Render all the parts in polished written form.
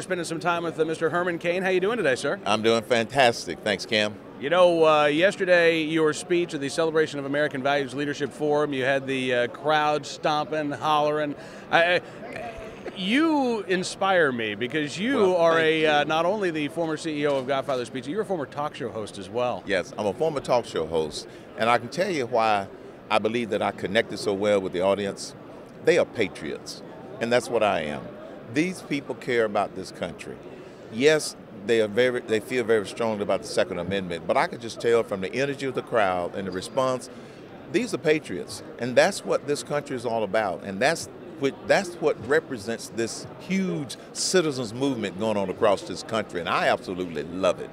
We're spending some time with Mr. Herman Cain. How you doing today, sir? I'm doing fantastic. Thanks, Cam. You know, yesterday, your speech at the Celebration of American Values Leadership Forum, you had the crowd stomping, hollering. You inspire me because you are not only the former CEO of Godfather Speech, you're a former talk show host as well. Yes, I'm a former talk show host, and I can tell you why I believe that I connected so well with the audience. They are patriots, and that's what I am. These people care about this country. Yes, they feel very strongly about the Second Amendment, but I could just tell from the energy of the crowd and the response, these are patriots, and that's what this country is all about, and that's what represents this huge citizens movement going on across this country, and I absolutely love it.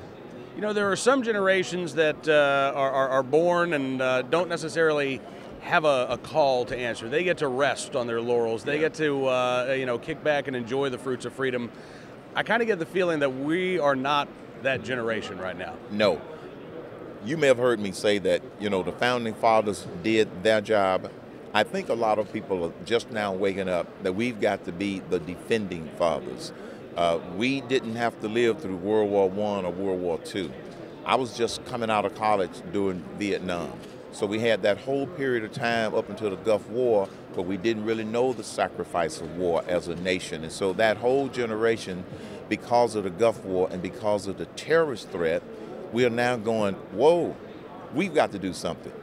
You know, there are some generations that are born and don't necessarily have a call to answer. They get to rest on their laurels. They get to kick back and enjoy the fruits of freedom. I kind of get the feeling that we are not that generation right now. No. You may have heard me say that, the founding fathers did their job. I think a lot of people are just now waking up that we've got to be the defending fathers. We didn't have to live through World War I or World War II. I was just coming out of college during Vietnam. So we had that whole period of time up until the Gulf War, but we didn't really know the sacrifice of war as a nation. And so that whole generation, because of the Gulf War and because of the terrorist threat, we are now going, whoa, we've got to do something.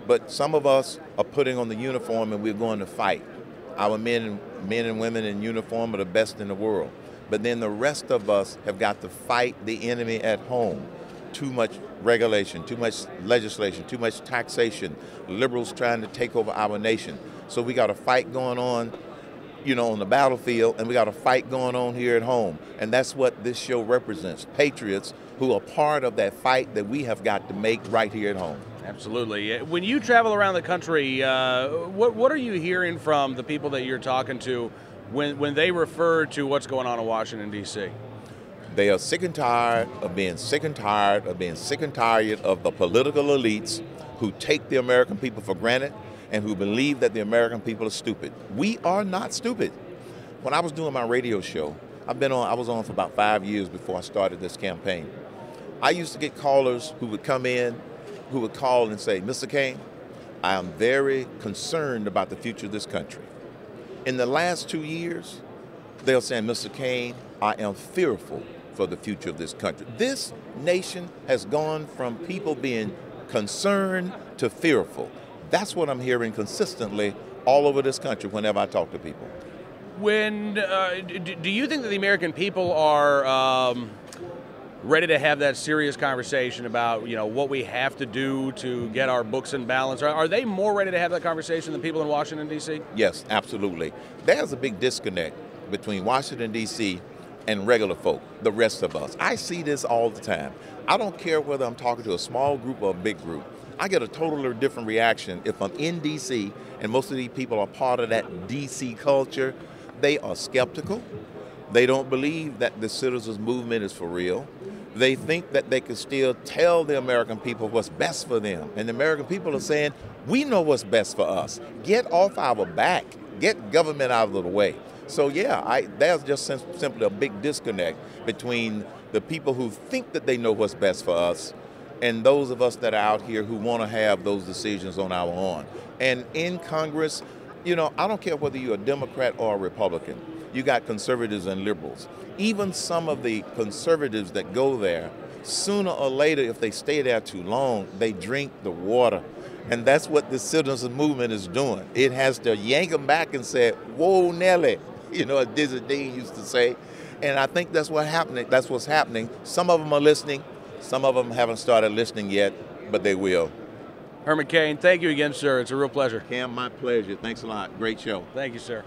But some of us are putting on the uniform and we're going to fight. Our men and women in uniform are the best in the world. But then the rest of us have got to fight the enemy at home. Too much regulation, too much legislation, too much taxation, liberals trying to take over our nation. So we got a fight going on, on the battlefield, and we got a fight going on here at home. And that's what this show represents, patriots who are part of that fight that we have got to make right here at home. Absolutely. When you travel around the country, what are you hearing from the people that you're talking to when they refer to what's going on in Washington, D.C.? They are sick and tired of being sick and tired of being sick and tired of the political elites who take the American people for granted and who believe that the American people are stupid. We are not stupid. When I was doing my radio show, I was on for about 5 years before I started this campaign. I used to get callers who would come in, who would call and say, Mr. Cain, I am very concerned about the future of this country. In the last 2 years, they'll say, Mr. Cain, I am fearful for the future of this country. This nation has gone from people being concerned to fearful. That's what I'm hearing consistently all over this country whenever I talk to people. Do you think that the American people are ready to have that serious conversation about what we have to do to get our books in balance? Are they more ready to have that conversation than people in Washington, D.C.? Yes, absolutely. There's a big disconnect between Washington, D.C. and regular folk, the rest of us. I see this all the time. I don't care whether I'm talking to a small group or a big group. I get a totally different reaction if I'm in D.C. and most of these people are part of that D.C. culture. They are skeptical. They don't believe that the citizens movement is for real. They think that they can still tell the American people what's best for them. And the American people are saying, we know what's best for us. Get off our back. Get government out of the way. So yeah, there's just simply a big disconnect between the people who think that they know what's best for us and those of us that are out here who want to have those decisions on our own. And in Congress, I don't care whether you're a Democrat or a Republican. You got conservatives and liberals. Even some of the conservatives that go there, sooner or later, if they stay there too long, they drink the water. And that's what the citizens movement is doing. It has to yank them back and say, whoa, Nelly, as Dizzy Dean used to say. And I think that's what's happening. Some of them are listening. Some of them haven't started listening yet, but they will. Herman Cain, thank you again, sir. It's a real pleasure. Cam, my pleasure. Thanks a lot. Great show. Thank you, sir.